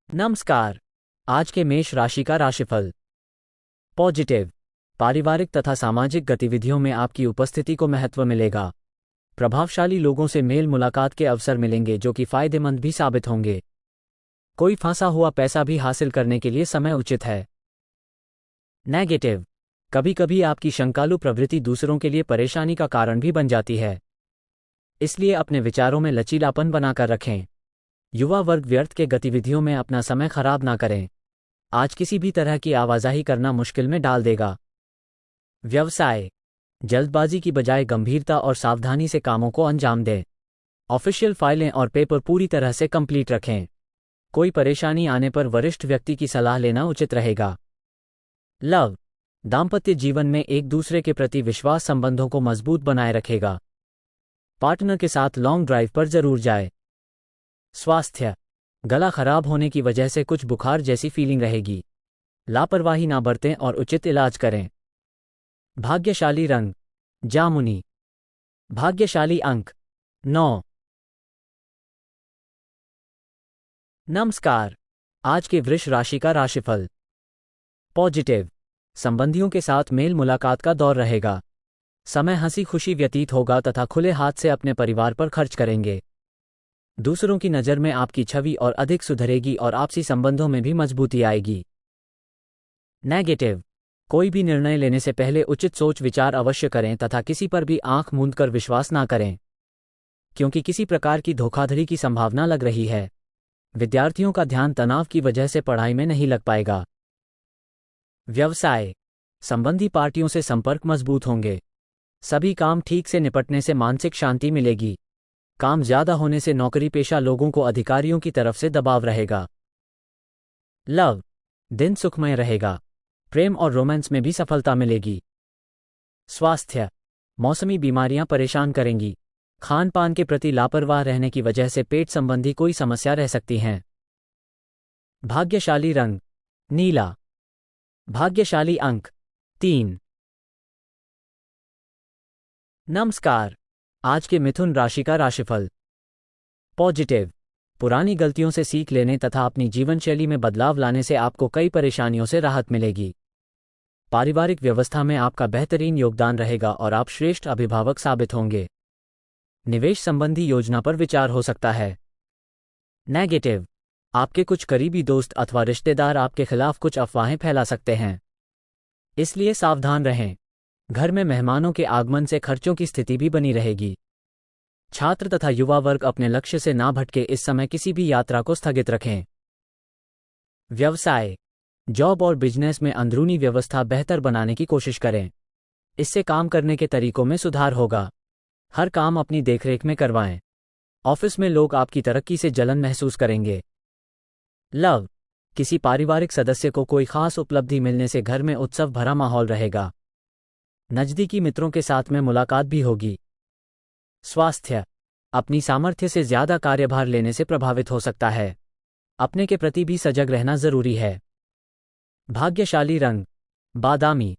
नमस्कार। आज के मेष राशि का राशिफल। पॉजिटिव। पारिवारिक तथा सामाजिक गतिविधियों में आपकी उपस्थिति को महत्व मिलेगा। प्रभावशाली लोगों से मेल मुलाकात के अवसर मिलेंगे जो कि फायदेमंद भी साबित होंगे। कोई फंसा हुआ पैसा भी हासिल करने के लिए समय उचित है। नेगेटिव। कभी कभी आपकी शंकालु प्रवृत्ति दूसरों के लिए परेशानी का कारण भी बन जाती है, इसलिए अपने विचारों में लचीलापन बनाकर रखें। युवा वर्ग व्यर्थ के गतिविधियों में अपना समय खराब ना करें। आज किसी भी तरह की आवाजाही करना मुश्किल में डाल देगा। व्यवसाय। जल्दबाजी की बजाय गंभीरता और सावधानी से कामों को अंजाम दें। ऑफिशियल फाइलें और पेपर पूरी तरह से कंप्लीट रखें। कोई परेशानी आने पर वरिष्ठ व्यक्ति की सलाह लेना उचित रहेगा। लव। दाम्पत्य जीवन में एक दूसरे के प्रति विश्वास संबंधों को मजबूत बनाए रखेगा। पार्टनर के साथ लॉन्ग ड्राइव पर जरूर जाए। स्वास्थ्य। गला खराब होने की वजह से कुछ बुखार जैसी फीलिंग रहेगी। लापरवाही ना बरतें और उचित इलाज करें। भाग्यशाली रंग जामुनी। भाग्यशाली अंक 9। नमस्कार। आज के वृष राशि का राशिफल। पॉजिटिव। संबंधियों के साथ मेल मुलाकात का दौर रहेगा। समय हंसी खुशी व्यतीत होगा तथा खुले हाथ से अपने परिवार पर खर्च करेंगे। दूसरों की नज़र में आपकी छवि और अधिक सुधरेगी और आपसी संबंधों में भी मजबूती आएगी। नेगेटिव। कोई भी निर्णय लेने से पहले उचित सोच विचार अवश्य करें तथा किसी पर भी आंख मूंदकर विश्वास ना करें, क्योंकि किसी प्रकार की धोखाधड़ी की संभावना लग रही है। विद्यार्थियों का ध्यान तनाव की वजह से पढ़ाई में नहीं लग पाएगा। व्यवसाय। संबंधी पार्टियों से संपर्क मजबूत होंगे। सभी काम ठीक से निपटने से मानसिक शांति मिलेगी। काम ज्यादा होने से नौकरी पेशा लोगों को अधिकारियों की तरफ से दबाव रहेगा। लव। दिन सुखमय रहेगा। प्रेम और रोमांस में भी सफलता मिलेगी। स्वास्थ्य। मौसमी बीमारियां परेशान करेंगी। खान पान के प्रति लापरवाह रहने की वजह से पेट संबंधी कोई समस्या रह सकती हैं। भाग्यशाली रंग नीला। भाग्यशाली अंक 3। नमस्कार। आज के मिथुन राशि का राशिफल। पॉजिटिव। पुरानी गलतियों से सीख लेने तथा अपनी जीवनशैली में बदलाव लाने से आपको कई परेशानियों से राहत मिलेगी। पारिवारिक व्यवस्था में आपका बेहतरीन योगदान रहेगा और आप श्रेष्ठ अभिभावक साबित होंगे। निवेश संबंधी योजना पर विचार हो सकता है। नेगेटिव। आपके कुछ करीबी दोस्त अथवा रिश्तेदार आपके खिलाफ कुछ अफवाहें फैला सकते हैं, इसलिए सावधान रहें। घर में मेहमानों के आगमन से खर्चों की स्थिति भी बनी रहेगी। छात्र तथा युवा वर्ग अपने लक्ष्य से ना भटके इस समय किसी भी यात्रा को स्थगित रखें। व्यवसाय। जॉब और बिजनेस में अंदरूनी व्यवस्था बेहतर बनाने की कोशिश करें। इससे काम करने के तरीकों में सुधार होगा। हर काम अपनी देखरेख में करवाएं। ऑफिस में लोग आपकी तरक्की से जलन महसूस करेंगे। लव। किसी पारिवारिक सदस्य को कोई खास उपलब्धि मिलने से घर में उत्सव भरा माहौल रहेगा। नजदीकी मित्रों के साथ में मुलाकात भी होगी। स्वास्थ्य। अपनी सामर्थ्य से ज्यादा कार्यभार लेने से प्रभावित हो सकता है। अपने के प्रति भी सजग रहना जरूरी है। भाग्यशाली रंग बादामी।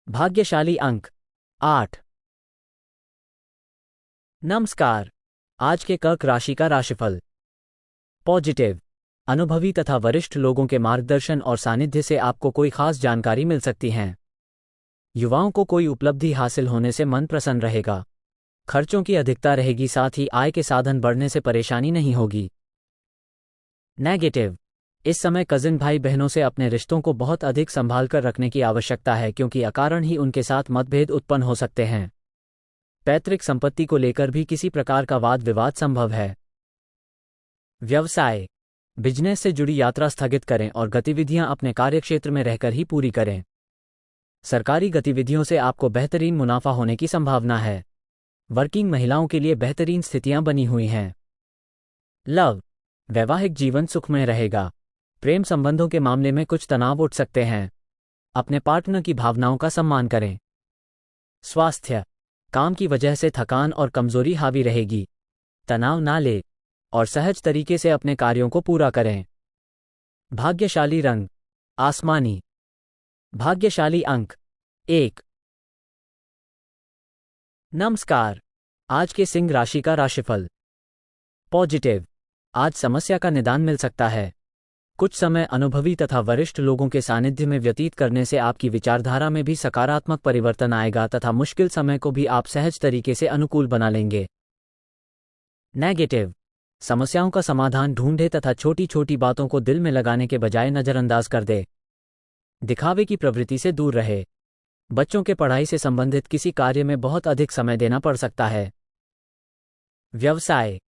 भाग्यशाली अंक 8। नमस्कार। आज के कर्क राशि का राशिफल। पॉजिटिव। अनुभवी तथा वरिष्ठ लोगों के मार्गदर्शन और सानिध्य से आपको कोई खास जानकारी मिल सकती है। युवाओं को कोई उपलब्धि हासिल होने से मन प्रसन्न रहेगा। खर्चों की अधिकता रहेगी, साथ ही आय के साधन बढ़ने से परेशानी नहीं होगी। नेगेटिव। इस समय कजिन भाई बहनों से अपने रिश्तों को बहुत अधिक संभाल कर रखने की आवश्यकता है, क्योंकि अकारण ही उनके साथ मतभेद उत्पन्न हो सकते हैं। पैतृक संपत्ति को लेकर भी किसी प्रकार का वाद विवाद संभव है। व्यवसाय। बिजनेस से जुड़ी यात्रा स्थगित करें और गतिविधियां अपने कार्यक्षेत्र में रहकर ही पूरी करें। सरकारी गतिविधियों से आपको बेहतरीन मुनाफा होने की संभावना है। वर्किंग महिलाओं के लिए बेहतरीन स्थितियां बनी हुई हैं। लव। वैवाहिक जीवन सुखमय रहेगा। प्रेम संबंधों के मामले में कुछ तनाव उठ सकते हैं। अपने पार्टनर की भावनाओं का सम्मान करें। स्वास्थ्य। काम की वजह से थकान और कमजोरी हावी रहेगी। तनाव ना ले और सहज तरीके से अपने कार्यों को पूरा करें। भाग्यशाली रंग आसमानी। भाग्यशाली अंक 1। नमस्कार। आज के सिंह राशि का राशिफल। पॉजिटिव। आज समस्या का निदान मिल सकता है। कुछ समय अनुभवी तथा वरिष्ठ लोगों के सानिध्य में व्यतीत करने से आपकी विचारधारा में भी सकारात्मक परिवर्तन आएगा तथा मुश्किल समय को भी आप सहज तरीके से अनुकूल बना लेंगे। नेगेटिव, समस्याओं का समाधान ढूंढे तथा छोटी छोटी बातों को दिल में लगाने के बजाय नजरअंदाज कर दे। दिखावे की प्रवृत्ति से दूर रहे। बच्चों के पढ़ाई से संबंधित किसी कार्य में बहुत अधिक समय देना पड़ सकता है। व्यवसाय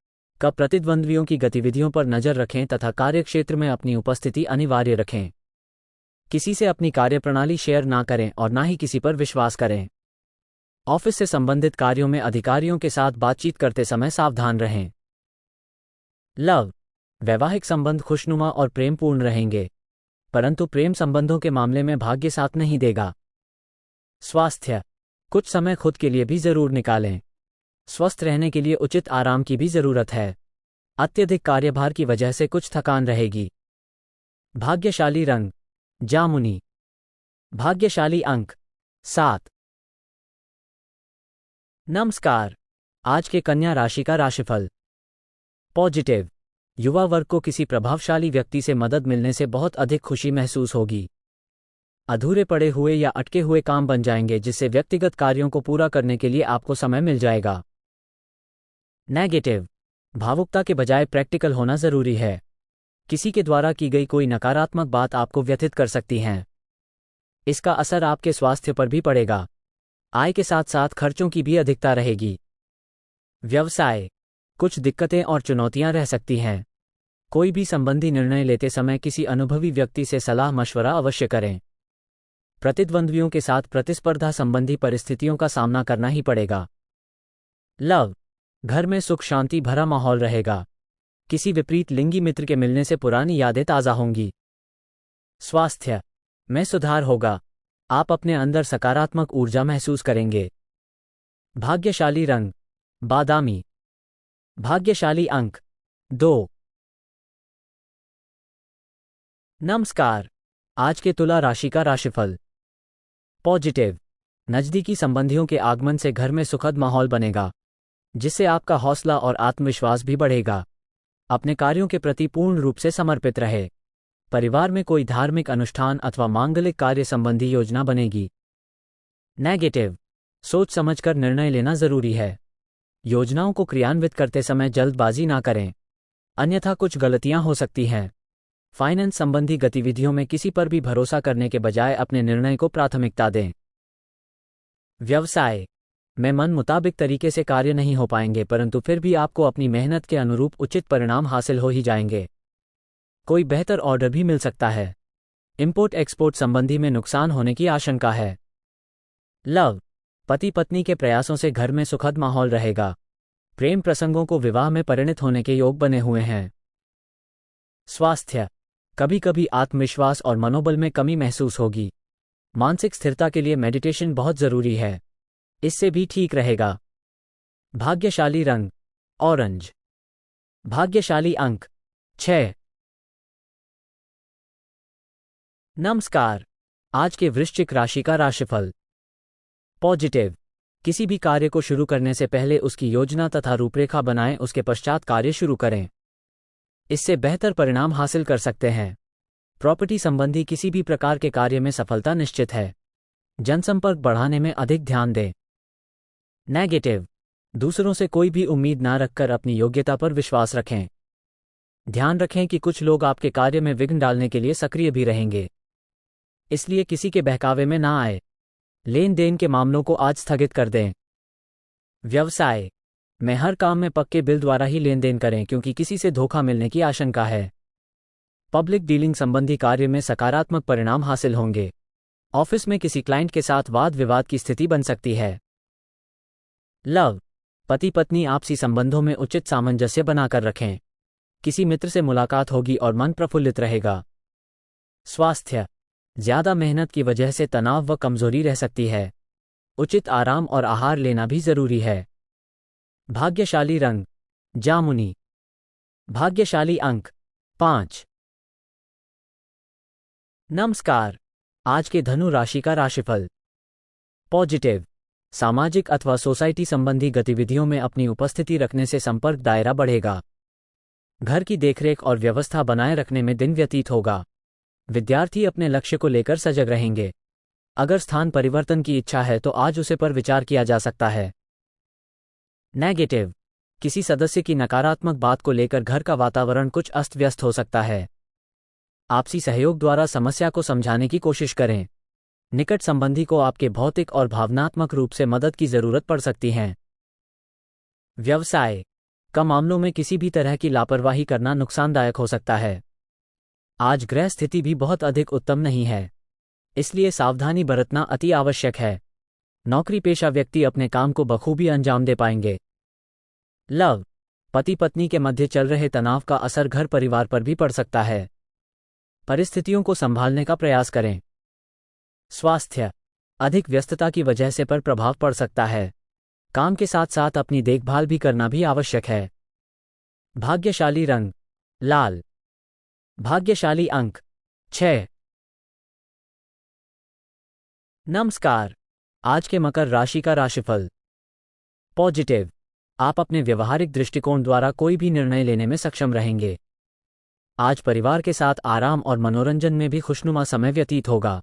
का प्रतिद्वंद्वियों की गतिविधियों पर नजर रखें तथा कार्यक्षेत्र में अपनी उपस्थिति अनिवार्य रखें। किसी से अपनी कार्यप्रणाली शेयर ना करें और ना ही किसी पर विश्वास करें। ऑफिस से संबंधित कार्यों में अधिकारियों के साथ बातचीत करते समय सावधान रहें। लव, वैवाहिक संबंध खुशनुमा और प्रेमपूर्ण रहेंगे, परंतु प्रेम संबंधों के मामले में भाग्य साथ नहीं देगा। स्वास्थ्य, कुछ समय खुद के लिए भी जरूर निकालें। स्वस्थ रहने के लिए उचित आराम की भी जरूरत है। अत्यधिक कार्यभार की वजह से कुछ थकान रहेगी। भाग्यशाली रंग जामुनी। भाग्यशाली अंक 7। नमस्कार, आज के कन्या राशि का राशिफल। पॉजिटिव, युवा वर्ग को किसी प्रभावशाली व्यक्ति से मदद मिलने से बहुत अधिक खुशी महसूस होगी। अधूरे पड़े हुए या अटके हुए काम बन जाएंगे, जिससे व्यक्तिगत कार्यों को पूरा करने के लिए आपको समय मिल जाएगा। नेगेटिव, भावुकता के बजाय प्रैक्टिकल होना जरूरी है। किसी के द्वारा की गई कोई नकारात्मक बात आपको व्यथित कर सकती है। इसका असर आपके स्वास्थ्य पर भी पड़ेगा। आय के साथ साथ खर्चों की भी अधिकता रहेगी। व्यवसाय, कुछ दिक्कतें और चुनौतियां रह सकती हैं। कोई भी संबंधी निर्णय लेते समय किसी अनुभवी व्यक्ति से सलाह मशवरा अवश्य करें। प्रतिद्वंद्वियों के साथ प्रतिस्पर्धा संबंधी परिस्थितियों का सामना करना ही पड़ेगा। लव, घर में सुख शांति भरा माहौल रहेगा। किसी विपरीत लिंगी मित्र के मिलने से पुरानी यादें ताज़ा होंगी। स्वास्थ्य में सुधार होगा। आप अपने अंदर सकारात्मक ऊर्जा महसूस करेंगे। भाग्यशाली रंग बादामी। भाग्यशाली अंक 2। नमस्कार, आज के तुला राशि का राशिफल। पॉजिटिव, नजदीकी संबंधियों के आगमन से घर में सुखद माहौल बनेगा, जिससे आपका हौसला और आत्मविश्वास भी बढ़ेगा। अपने कार्यों के प्रति पूर्ण रूप से समर्पित रहे। परिवार में कोई धार्मिक अनुष्ठान अथवा मांगलिक कार्य संबंधी योजना बनेगी। नेगेटिव, सोच समझकर निर्णय लेना जरूरी है। योजनाओं को क्रियान्वित करते समय जल्दबाजी ना करें, अन्यथा कुछ गलतियां हो सकती हैं। फाइनेंस संबंधी गतिविधियों में किसी पर भी भरोसा करने के बजाय अपने निर्णय को प्राथमिकता दें। व्यवसाय में मन मुताबिक तरीके से कार्य नहीं हो पाएंगे, परंतु फिर भी आपको अपनी मेहनत के अनुरूप उचित परिणाम हासिल हो ही जाएंगे। कोई बेहतर ऑर्डर भी मिल सकता है। इंपोर्ट एक्सपोर्ट संबंधी में नुकसान होने की आशंका है। लव, पति पत्नी के प्रयासों से घर में सुखद माहौल रहेगा। प्रेम प्रसंगों को विवाह में परिणत होने के योग बने हुए हैं। स्वास्थ्य, कभी कभी आत्मविश्वास और मनोबल में कमी महसूस होगी। मानसिक स्थिरता के लिए मेडिटेशन बहुत जरूरी है, इससे भी ठीक रहेगा। भाग्यशाली रंग ऑरेंज। भाग्यशाली अंक 6। नमस्कार, आज के वृश्चिक राशि का राशिफल। पॉजिटिव, किसी भी कार्य को शुरू करने से पहले उसकी योजना तथा रूपरेखा बनाएं, उसके पश्चात कार्य शुरू करें। इससे बेहतर परिणाम हासिल कर सकते हैं। प्रॉपर्टी संबंधी किसी भी प्रकार के कार्य में सफलता निश्चित है। जनसंपर्क बढ़ाने में अधिक ध्यान दें। नेगेटिव, दूसरों से कोई भी उम्मीद ना रखकर अपनी योग्यता पर विश्वास रखें। ध्यान रखें कि कुछ लोग आपके कार्य में विघ्न डालने के लिए सक्रिय भी रहेंगे, इसलिए किसी के बहकावे में ना आए। लेन देन के मामलों को आज स्थगित कर दें। व्यवसाय में हर काम में पक्के बिल द्वारा ही लेन देन करें, क्योंकि किसी से धोखा मिलने की आशंका है। पब्लिक डीलिंग संबंधी कार्य में सकारात्मक परिणाम हासिल होंगे। ऑफिस में किसी क्लाइंट के साथ वाद विवाद की स्थिति बन सकती है। लव, पति पत्नी आपसी संबंधों में उचित सामंजस्य बनाकर रखें। किसी मित्र से मुलाकात होगी और मन प्रफुल्लित रहेगा। स्वास्थ्य, ज्यादा मेहनत की वजह से तनाव व कमजोरी रह सकती है। उचित आराम और आहार लेना भी जरूरी है। भाग्यशाली रंग जामुनी। भाग्यशाली अंक 5। नमस्कार, आज के धनु राशि का राशिफल। पॉजिटिव, सामाजिक अथवा सोसाइटी संबंधी गतिविधियों में अपनी उपस्थिति रखने से संपर्क दायरा बढ़ेगा। घर की देखरेख और व्यवस्था बनाए रखने में दिन व्यतीत होगा। विद्यार्थी अपने लक्ष्य को लेकर सजग रहेंगे। अगर स्थान परिवर्तन की इच्छा है तो आज उसे पर विचार किया जा सकता है। नेगेटिव, किसी सदस्य की नकारात्मक बात को लेकर घर का वातावरण कुछ अस्त व्यस्त हो सकता है। आपसी सहयोग द्वारा समस्या को समझाने की कोशिश करें। निकट संबंधी को आपके भौतिक और भावनात्मक रूप से मदद की जरूरत पड़ सकती है। व्यवसाय का मामलों में किसी भी तरह की लापरवाही करना नुकसानदायक हो सकता है। आज ग्रह स्थिति भी बहुत अधिक उत्तम नहीं है, इसलिए सावधानी बरतना अति आवश्यक है। नौकरी पेशा व्यक्ति अपने काम को बखूबी अंजाम दे पाएंगे। लव, पति पत्नी के मध्य चल रहे तनाव का असर घर परिवार पर भी पड़ सकता है। परिस्थितियों को संभालने का प्रयास करें। स्वास्थ्य, अधिक व्यस्तता की वजह से पर प्रभाव पड़ सकता है। काम के साथ साथ अपनी देखभाल भी करना भी आवश्यक है। भाग्यशाली रंग लाल। भाग्यशाली अंक 6। नमस्कार, आज के मकर राशि का राशिफल। पॉजिटिव, आप अपने व्यवहारिक दृष्टिकोण द्वारा कोई भी निर्णय लेने में सक्षम रहेंगे। आज परिवार के साथ आराम और मनोरंजन में भी खुशनुमा समय व्यतीत होगा।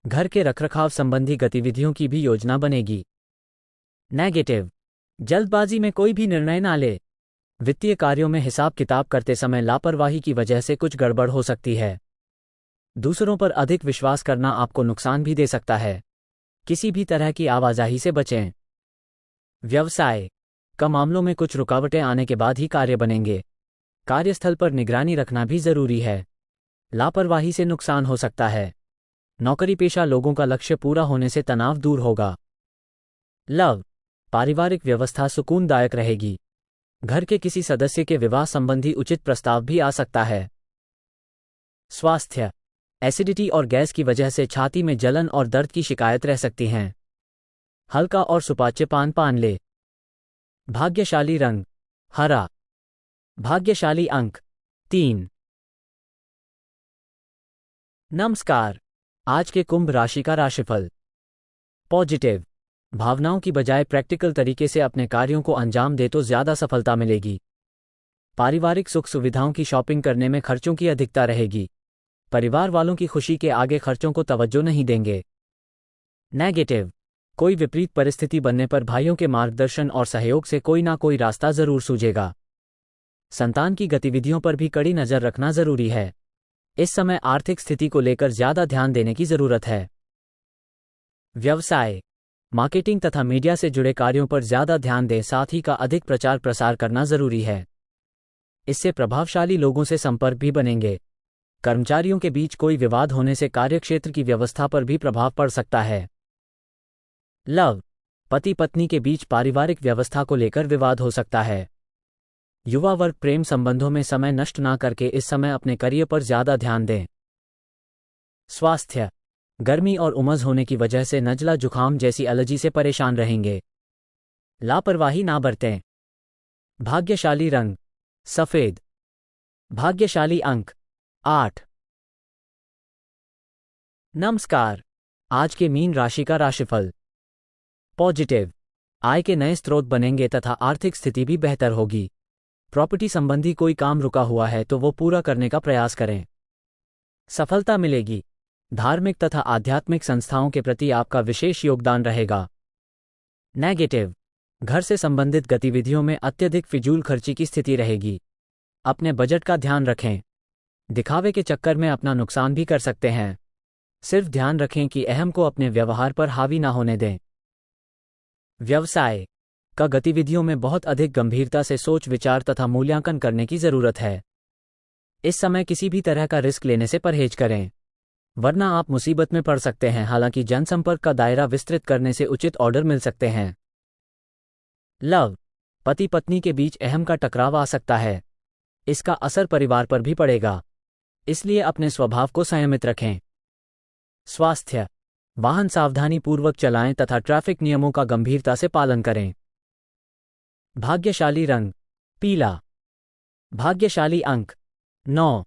घर के रखरखाव संबंधी गतिविधियों की भी योजना बनेगी। नेगेटिव, जल्दबाजी में कोई भी निर्णय ना ले। वित्तीय कार्यों में हिसाब किताब करते समय लापरवाही की वजह से कुछ गड़बड़ हो सकती है। दूसरों पर अधिक विश्वास करना आपको नुकसान भी दे सकता है। किसी भी तरह की आवाजाही से बचें। व्यवसाय का मामलों में कुछ रुकावटें आने के बाद ही कार्य बनेंगे। कार्यस्थल पर निगरानी रखना भी जरूरी है। लापरवाही से नुकसान हो सकता है। नौकरी पेशा लोगों का लक्ष्य पूरा होने से तनाव दूर होगा। लव, पारिवारिक व्यवस्था सुकूनदायक रहेगी। घर के किसी सदस्य के विवाह संबंधी उचित प्रस्ताव भी आ सकता है। स्वास्थ्य, एसिडिटी और गैस की वजह से छाती में जलन और दर्द की शिकायत रह सकती हैं। हल्का और सुपाच्य पान ले। भाग्यशाली रंग हरा। भाग्यशाली अंक 3। नमस्कार, आज के कुंभ राशि का राशिफल। पॉजिटिव, भावनाओं की बजाय प्रैक्टिकल तरीके से अपने कार्यों को अंजाम दे तो ज्यादा सफलता मिलेगी। पारिवारिक सुख सुविधाओं की शॉपिंग करने में खर्चों की अधिकता रहेगी। परिवार वालों की खुशी के आगे खर्चों को तवज्जो नहीं देंगे। नेगेटिव, कोई विपरीत परिस्थिति बनने पर भाइयों के मार्गदर्शन और सहयोग से कोई ना कोई रास्ता जरूर सूझेगा। संतान की गतिविधियों पर भी कड़ी नजर रखना जरूरी है। इस समय आर्थिक स्थिति को लेकर ज्यादा ध्यान देने की जरूरत है। व्यवसाय, मार्केटिंग तथा मीडिया से जुड़े कार्यों पर ज्यादा ध्यान दें, साथ ही का अधिक प्रचार प्रसार करना जरूरी है। इससे प्रभावशाली लोगों से संपर्क भी बनेंगे। कर्मचारियों के बीच कोई विवाद होने से कार्यक्षेत्र की व्यवस्था पर भी प्रभाव पड़ सकता है। लव, पति पत्नी के बीच पारिवारिक व्यवस्था को लेकर विवाद हो सकता है। युवा वर्ग प्रेम संबंधों में समय नष्ट ना करके इस समय अपने करियर पर ज्यादा ध्यान दें। स्वास्थ्य, गर्मी और उमस होने की वजह से नजला जुखाम जैसी एलर्जी से परेशान रहेंगे। लापरवाही ना बरतें। भाग्यशाली रंग सफेद। भाग्यशाली अंक 8। नमस्कार, आज के मीन राशि का राशिफल। पॉजिटिव, आय के नए स्रोत बनेंगे तथा आर्थिक स्थिति भी बेहतर होगी। प्रॉपर्टी संबंधी कोई काम रुका हुआ है तो वो पूरा करने का प्रयास करें। सफलता मिलेगी। धार्मिक तथा आध्यात्मिक संस्थाओं के प्रति आपका विशेष योगदान रहेगा। नेगेटिव, घर से संबंधित गतिविधियों में अत्यधिक फिजूल खर्ची की स्थिति रहेगी। अपने बजट का ध्यान रखें। दिखावे के चक्कर में अपना नुकसान भी कर सकते हैं। सिर्फ ध्यान रखें कि अहम को अपने व्यवहार पर हावी ना होने दें। व्यवसाय का गतिविधियों में बहुत अधिक गंभीरता से सोच विचार तथा मूल्यांकन करने की जरूरत है। इस समय किसी भी तरह का रिस्क लेने से परहेज करें, वरना आप मुसीबत में पड़ सकते हैं। हालांकि जनसंपर्क का दायरा विस्तृत करने से उचित ऑर्डर मिल सकते हैं। लव, पति पत्नी के बीच अहम का टकराव आ सकता है। इसका असर परिवार पर भी पड़ेगा, इसलिए अपने स्वभाव को संयमित रखें। स्वास्थ्य, वाहन सावधानी पूर्वक चलाएं तथा ट्रैफिक नियमों का गंभीरता से पालन करें। भाग्यशाली रंग पीला। भाग्यशाली अंक 9।